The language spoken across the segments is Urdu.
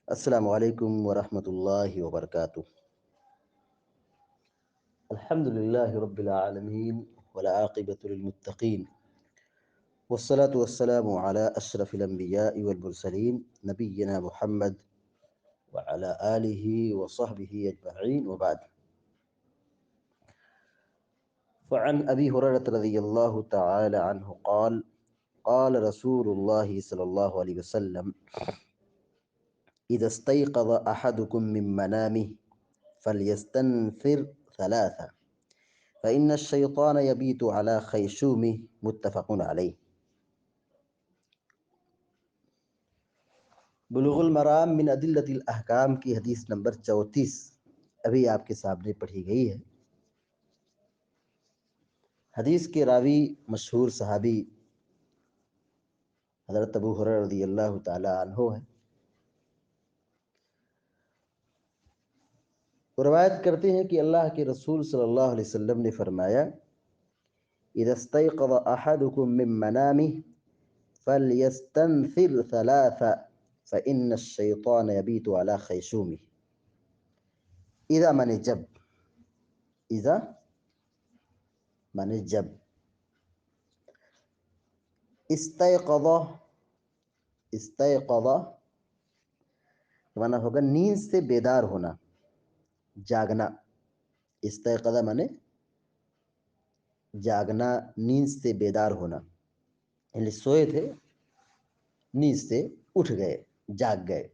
السلام علیکم ورحمۃ اللہ وبرکاتہ۔ الحمد للہ رب العالمین والعاقبۃ للمتقین والصلاة والسلام علی اشرف الانبیاء والمرسلین نبینا محمد وعلی آلہ وصحبہ اجمعین وبعد۔ فعن ابی ہریرۃ رضی اللہ تعالی عنہ قال قال رسول اللہ صلی اللہ علیہ وسلم اذا استيقظ احدكم من منامه فليستنثر ثلاثا فإن الشیطان یبیت علی خیشومہ متفق علیہ۔ بلوغ المرام من ادلۃ الاحکام کی حدیث نمبر 34 ابھی آپ کے سامنے پڑھی گئی ہے۔ حدیث کے راوی مشہور صحابی حضرت ابو ہریرہ رضی اللہ تعالی عنہ ہیں۔ وہ روایت کرتے ہیں کہ اللہ کے رسول صلی اللہ علیہ وسلم نے فرمایا اذا استيقظ احدكم من منامه فليستنثر ثلاثا فإن الشیطان یبیت علی خیشومہ۔ اذا مانے جب، اذا مانے جب، استيقظ، استيقظ مانا ہوگا نیند سے بیدار ہونا، جاگنا۔ استيقظ مانے جاگنا، نیند سے بیدار ہونا، یعنی سوئے تھے، نیند سے اٹھ گئے، جاگ گئے،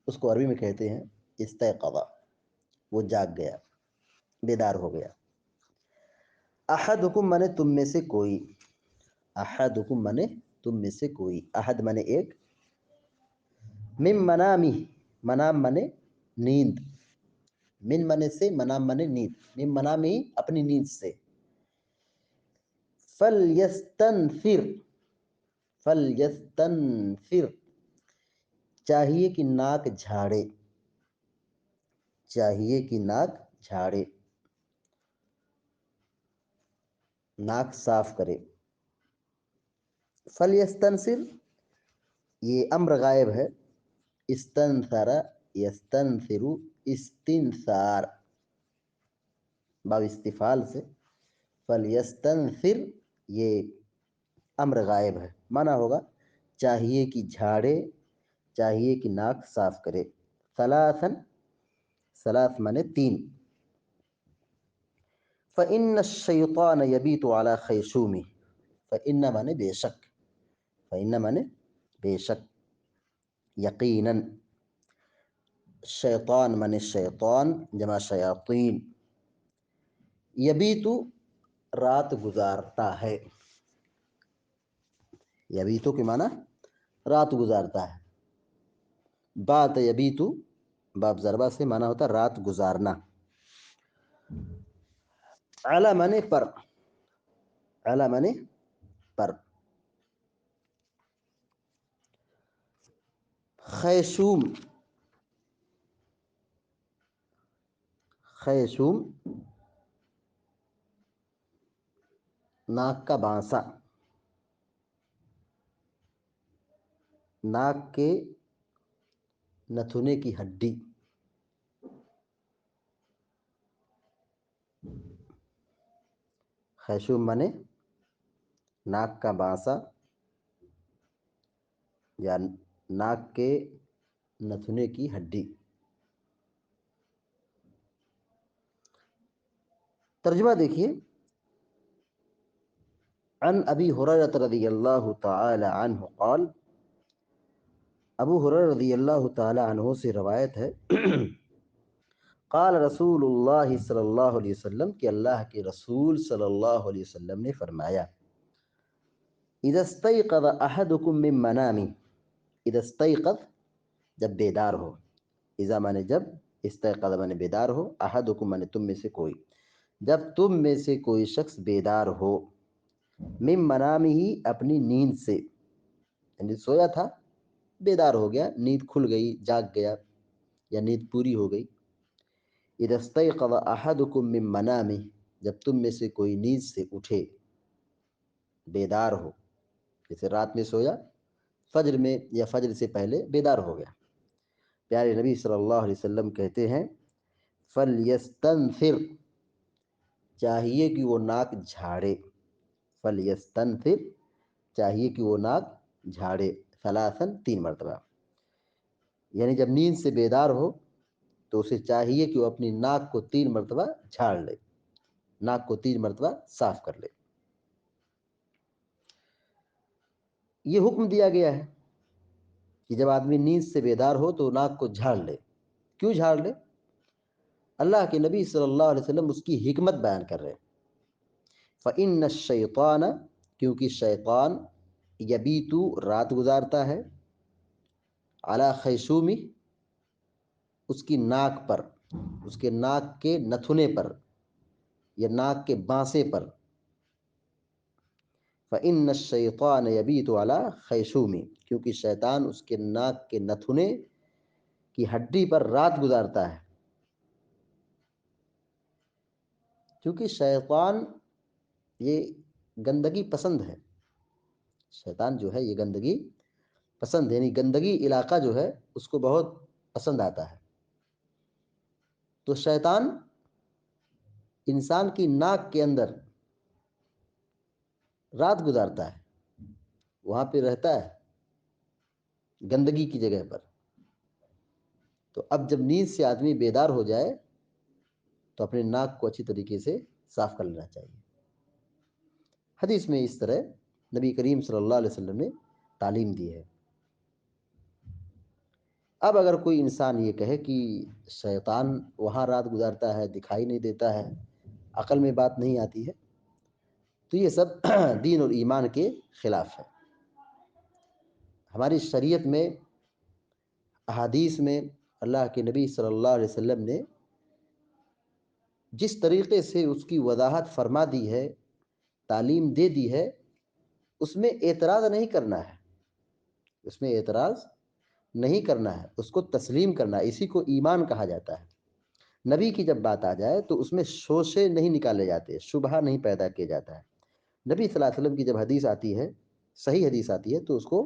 اس کو عربی میں کہتے ہیں استيقظ، وہ جاگ گیا، بیدار ہو گیا۔ احدکم مانے تم میں سے کوئی، احدکم مانے تم میں سے کوئی، احد مانے ایک، من منامی، منام مانے نیند، من مانے سے، منام مانے نیند، من منامی اپنی نیند سے، فلیستنفر، فلیستنفر چاہیے کہ ناک جھاڑے، چاہیے کہ ناک جھاڑے، ناک صاف کرے۔ فلیستنصر یہ امر غائب ہے، استنثر یستنثر استنثار، باب استفعال سے، فلیستنثر یہ امر غائب ہے، معنی ہوگا چاہیے کہ جھاڑے، چاہیے کہ ناک صاف کرے۔ ثلاثاً، ثلاث مانے تین۔ فإن الشیطان یبیت علی خیشومہ، فإن مانے بے شک، فإن مانے بے شک، یقیناً، شیطان مانے شیطان جمع شیاطین، یبیتو رات گزارتا ہے، یبیتو کے معنی رات گزارتا ہے، بات یبیتو باب ضربہ سے معنی ہوتا ہے رات گزارنا۔ علی مانے پر، علی مانے پر، خیشوم، خیشوم ناک کا بانسا، ناک کے نتھنے کی ہڈی، خیشوم مانے ناک کا بانسا یا ناک کے نتھنے کی ہڈی۔ ترجمہ دیکھیے، عن ابی ہریرہ رضی اللہ تعالی عنہ قال، ابو ہریرہ رضی اللہ تعالی عنہ سے روایت ہے، قال رسول اللہ صلی اللہ علیہ وسلم کہ اللہ کے رسول صلی اللہ علیہ وسلم نے فرمایا، اذا استيقظ احدكم من منامه، اذا استيقظ جب بیدار ہو، اذا مانے جب، استيقظ مانے بیدار ہو، احدكم مانے تم میں سے کوئی، جب تم میں سے کوئی شخص بیدار ہو، من منامه اپنی نیند سے، یعنی سویا تھا، بیدار ہو گیا، نیند کھل گئی، جاگ گیا یا نیند پوری ہو گئی۔ اذا استيقظ احدكم من منامه جب تم میں سے کوئی نیند سے اٹھے، بیدار ہو، جیسے رات میں سویا، فجر میں یا فجر سے پہلے بیدار ہو گیا، پیارے نبی صلی اللہ علیہ وسلم کہتے ہیں فَلْيَسْتَنْثِرْ، چاہیے کہ وہ ناک جھاڑے، فَلْيَسْتَنْثِرْ، چاہیے کہ وہ ناک جھاڑے، ثلاثاً، 3 مرتبہ، یعنی جب نیند سے بیدار ہو تو اسے چاہیے کہ وہ اپنی ناک کو 3 مرتبہ جھاڑ لے، ناک کو 3 مرتبہ صاف کر لے۔ یہ حکم دیا گیا ہے کہ جب آدمی نیند سے بیدار ہو تو ناک کو جھاڑ لے۔ کیوں جھاڑ لے؟ اللہ کے نبی صلی اللہ علیہ وسلم اس کی حکمت بیان کر رہے ہیں۔ فَإِنَّ الشَّيْطَانَ، کیونکہ شیطان، یبیتو، رات گزارتا ہے، علی خیشومی، اس کی ناک پر، اس کے ناک کے نتھنے پر یا ناک کے بانسے پر۔ فَإِنَّ الشَّيْطَانَ يَبِيتُ عَلَى خَيْشُومِ، کیونکہ شیطان اس کے ناک کے نتھنے کی ہڈی پر رات گزارتا ہے۔ کیونکہ شیطان یہ گندگی پسند ہے، شیطان جو ہے یہ گندگی پسند ہے، یعنی گندگی علاقہ جو ہے اس کو بہت پسند آتا ہے۔ تو شیطان انسان کی ناک کے اندر رات گزارتا ہے، وہاں پہ رہتا ہے گندگی کی جگہ پر۔ تو اب جب نیند سے آدمی بیدار ہو جائے تو اپنے ناک کو اچھی طریقے سے صاف کر لینا چاہیے۔ حدیث میں اس طرح نبی کریم صلی اللہ علیہ وسلم نے تعلیم دی ہے۔ اب اگر کوئی انسان یہ کہے کہ شیطان وہاں رات گزارتا ہے، دکھائی نہیں دیتا ہے، عقل میں بات نہیں آتی ہے، تو یہ سب دین اور ایمان کے خلاف ہے۔ ہماری شریعت میں، احادیث میں اللہ کے نبی صلی اللہ علیہ وسلم نے جس طریقے سے اس کی وضاحت فرما دی ہے، تعلیم دے دی ہے، اس میں اعتراض نہیں کرنا ہے، اس میں اعتراض نہیں کرنا ہے، اس کو تسلیم کرنا ہے۔ اسی کو ایمان کہا جاتا ہے۔ نبی کی جب بات آ جائے تو اس میں شوشے نہیں نکالے جاتے، شبہہ نہیں پیدا کیا جاتا ہے۔ نبی صلی اللہ علیہ وسلم کی جب حدیث آتی ہے، صحیح حدیث آتی ہے، تو اس کو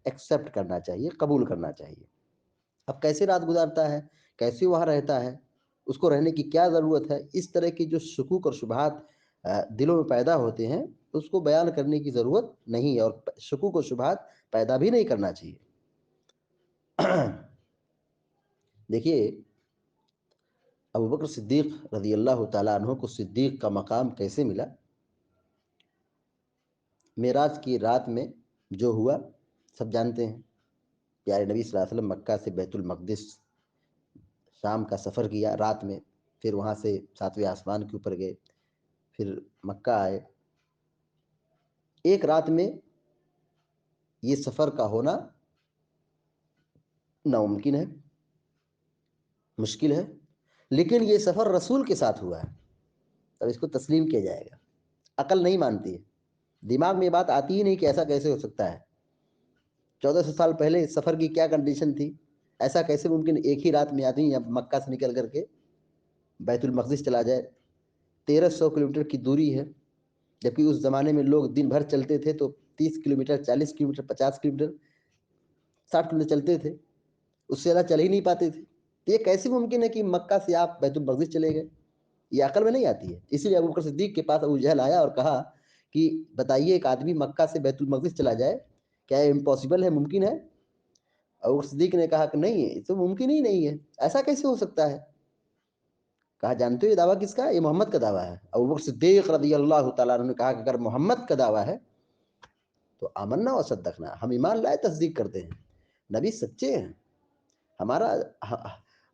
ایکسیپٹ کرنا چاہیے، قبول کرنا چاہیے۔ اب کیسے رات گزارتا ہے، کیسے وہاں رہتا ہے، اس کو رہنے کی کیا ضرورت ہے، اس طرح کی جو شکوک اور شبہات دلوں میں پیدا ہوتے ہیں، اس کو بیان کرنے کی ضرورت نہیں ہے، اور شکوک و شبہات پیدا بھی نہیں کرنا چاہیے۔ دیکھیے، ابوبکر صدیق رضی اللہ تعالیٰ عنہ کو صدیق کا مقام کیسے ملا؟ معراج کی رات میں جو ہوا سب جانتے ہیں۔ پیارے نبی صلی اللہ علیہ وسلم مکہ سے بیت المقدس شام کا سفر کیا رات میں، پھر وہاں سے 7ویں آسمان کے اوپر گئے، پھر مکہ آئے۔ ایک رات میں یہ سفر کا ہونا ناممکن ہے، مشکل ہے، لیکن یہ سفر رسول کے ساتھ ہوا ہے، تب اس کو تسلیم کیا جائے گا۔ عقل نہیں مانتی ہے، دماغ میں یہ بات آتی ہی نہیں کہ ایسا کیسے ہو سکتا ہے۔ 1400 سال پہلے سفر کی کیا کنڈیشن تھی، ایسا کیسے ممکن ایک ہی رات میں آدمی مکہ سے نکل کر کے بیت المقدس چلا جائے؟ 1300 کلومیٹر کی دوری ہے، جبکہ اس زمانے میں لوگ دن بھر چلتے تھے تو 30 کلومیٹر، 40 کلومیٹر، 50 کلومیٹر، 60 کلومیٹر چلتے تھے، اس سے زیادہ چل ہی نہیں پاتے تھے۔ یہ کیسے ممکن ہے کہ مکہ سے آپ بیت المقدس چلے گئے؟ یہ عقل میں نہیں آتی ہے۔ اسی لیے ابوبکر صدیق کے پاس ابو جہل آیا اور کہا کہ بتائیے، ایک آدمی مکہ سے بیت المقدس چلا جائے، کیا یہ امپاسبل ہے، ممکن ہے؟ ابوبکر صدیق نے کہا کہ نہیں، یہ تو ممکن ہی نہیں ہے، ایسا کیسے ہو سکتا ہے؟ کہا جانتے ہو یہ دعویٰ کس کا ہے؟ یہ محمد کا دعویٰ ہے۔ ابوبکر صدیق رضی اللہ تعالیٰ عنہ نے کہا کہ اگر محمد کا دعویٰ ہے تو آمنا و صدقنا، ہم ایمان لائے، تصدیق کرتے ہیں، نبی سچے ہیں، ہمارا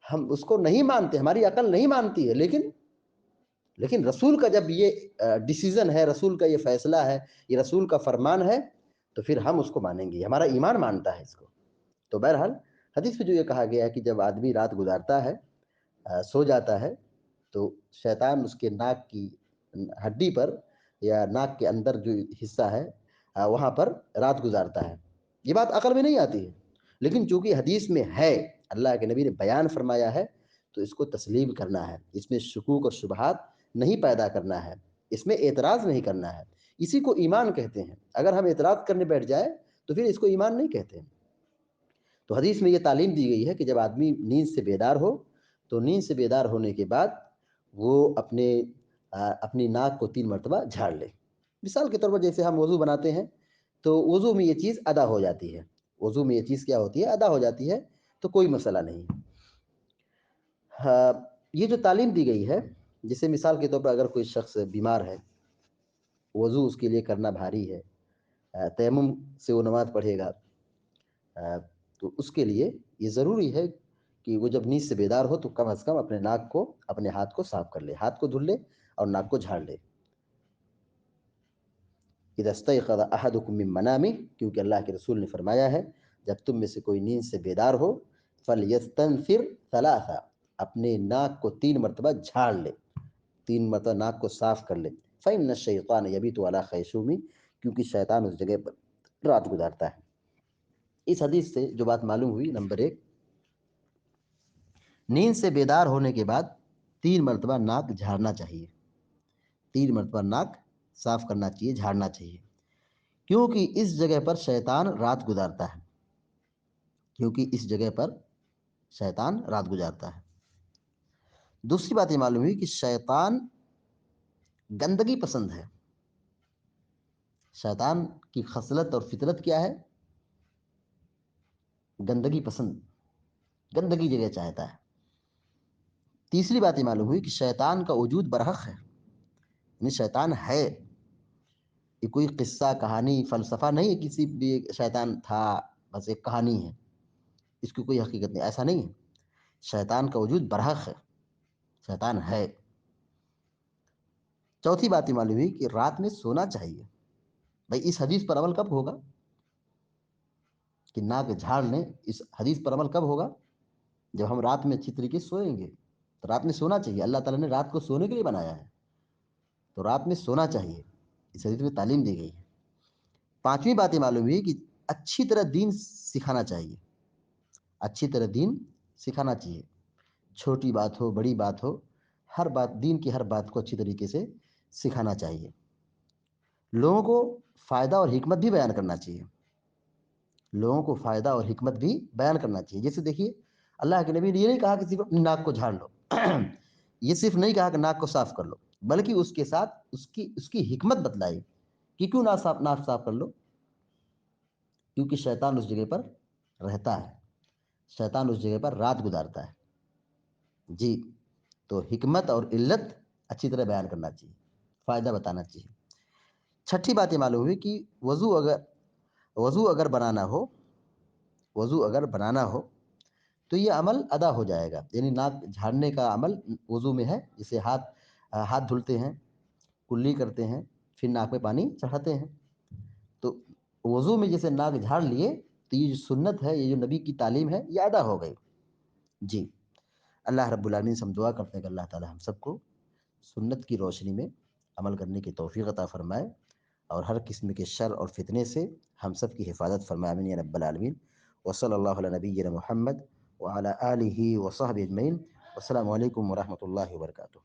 ہم اس کو نہیں مانتے، ہماری عقل نہیں مانتی ہے، لیکن رسول کا جب یہ ڈیسیزن ہے، رسول کا یہ فیصلہ ہے، یہ رسول کا فرمان ہے، تو پھر ہم اس کو مانیں گے، ہمارا ایمان مانتا ہے اس کو۔ تو بہرحال حدیث میں جو یہ کہا گیا ہے کہ جب آدمی رات گزارتا ہے، سو جاتا ہے، تو شیطان اس کے ناک کی ہڈی پر یا ناک کے اندر جو حصہ ہے وہاں پر رات گزارتا ہے۔ یہ بات عقل میں نہیں آتی ہے، لیکن چونکہ حدیث میں ہے، اللہ کے نبی نے بیان فرمایا ہے، تو اس کو تسلیم کرنا ہے، اس میں شکوک اور شبہات نہیں پیدا کرنا ہے، اس میں اعتراض نہیں کرنا ہے۔ اسی کو ایمان کہتے ہیں۔ اگر ہم اعتراض کرنے بیٹھ جائیں تو پھر اس کو ایمان نہیں کہتے ہیں۔ تو حدیث میں یہ تعلیم دی گئی ہے کہ جب آدمی نیند سے بیدار ہو تو نیند سے بیدار ہونے کے بعد وہ اپنی ناک کو 3 مرتبہ جھاڑ لے. مثال کے طور پر جیسے ہم وضو بناتے ہیں تو وضو میں یہ چیز ادا ہو جاتی ہے، وضو میں یہ چیز کیا ہوتی ہے؟ ادا ہو جاتی ہے، تو کوئی مسئلہ نہیں. یہ جو تعلیم دی گئی ہے، جیسے مثال کے طور پر اگر کوئی شخص بیمار ہے، وضو اس کے لیے کرنا بھاری ہے، تیمم سے وہ نماز پڑھے گا، تو اس کے لیے یہ ضروری ہے کہ وہ جب نیند سے بیدار ہو تو کم از کم اپنے ناک کو، اپنے ہاتھ کو صاف کر لے، ہاتھ کو دھل لے اور ناک کو جھاڑ لے. اذا استيقظ احدكم من منامه، کیونکہ اللہ کے رسول نے فرمایا ہے جب تم میں سے کوئی نیند سے بیدار ہو فلیستنثر ثلاثا، اپنے ناک کو 3 مرتبہ جھاڑ لے، 3 مرتبہ ناک کو صاف کر لے. فإن الشیطان یبیت علی خیشومی، کیونکہ شیطان اس جگہ پر رات گزارتا ہے. اس حدیث سے جو بات معلوم ہوئی، نمبر 1، نیند سے بیدار ہونے کے بعد 3 مرتبہ ناک جھاڑنا چاہیے، 3 مرتبہ ناک صاف کرنا چاہیے، جھاڑنا چاہیے، کیونکہ اس جگہ پر شیطان رات گزارتا ہے، کیونکہ اس جگہ پر شیطان رات گزارتا ہے. دوسری بات یہ معلوم ہوئی کہ شیطان گندگی پسند ہے. شیطان کی خصلت اور فطرت کیا ہے؟ گندگی پسند، گندگی جگہ چاہتا ہے. تیسری بات یہ معلوم ہوئی کہ شیطان کا وجود برحق ہے، یعنی شیطان ہے، یہ کوئی قصہ کہانی فلسفہ نہیں ہے کسی بھی شیطان تھا بس ایک کہانی ہے، اس کی کوئی حقیقت نہیں، ایسا نہیں ہے. شیطان کا وجود برحق ہے، شیطان ہے. چوتھی بات یہ معلوم ہوئی کہ رات میں سونا چاہیے. بھائی اس حدیث پر عمل کب ہوگا کہ ناک جھاڑ لیں؟ اس حدیث پر عمل کب ہوگا؟ جب ہم رات میں اچھی طریقے سے سوئیں گے. تو رات میں سونا چاہیے، اللہ تعالیٰ نے رات کو سونے کے لیے بنایا ہے، تو رات میں سونا چاہیے، اس حدیث میں تعلیم دی گئی ہے. پانچویں بات یہ معلوم ہوئی کہ اچھی طرح دین سکھانا چاہیے، اچھی طرح دین سکھانا چاہیے، چھوٹی بات ہو بڑی بات ہو، ہر بات، دین کی ہر بات کو اچھی طریقے سے سکھانا چاہیے. لوگوں کو فائدہ اور حکمت بھی بیان کرنا چاہیے، لوگوں کو فائدہ اور حکمت بھی بیان کرنا چاہیے. جیسے دیکھیے اللہ کے نبی نے یہ نہیں کہا کہ صرف اپنی ناک کو جھاڑ لو یہ صرف نہیں کہا کہ ناک کو صاف کر لو، بلکہ اس کے ساتھ اس کی حکمت بتلائی کہ کیوں ناک صاف کر لو؟ کیونکہ شیطان اس جگہ پر رہتا ہے، شیطان اس جگہ پر رات گزارتا ہے. جی، تو حکمت اور علت اچھی طرح بیان کرنا چاہیے، فائدہ بتانا چاہیے. چھٹی بات یہ معلوم ہوئی کہ وضو اگر بنانا ہو تو یہ عمل ادا ہو جائے گا. یعنی ناک جھاڑنے کا عمل وضو میں ہے، جسے ہاتھ دھلتے ہیں، کلی کرتے ہیں، پھر ناک میں پانی چڑھاتے ہیں. تو وضو میں جیسے ناک جھاڑ لیے تو یہ جو سنت ہے، یہ جو نبی کی تعلیم ہے، یہ ادا ہو گئی. جی، اللہ رب العالمین سے ہم دعا کرتے ہیں کہ اللہ تعالی ہم سب کو سنت کی روشنی میں عمل کرنے کی توفیق عطا فرمائے، اور ہر قسم کے شر اور فتنے سے ہم سب کی حفاظت فرمائے، آمین یا رب العالمین. وصلی اللہ علی نبینا محمد وعلی آلہ وصحبہ اجمعین. والسلام علیکم ورحمۃ اللہ وبرکاتہ.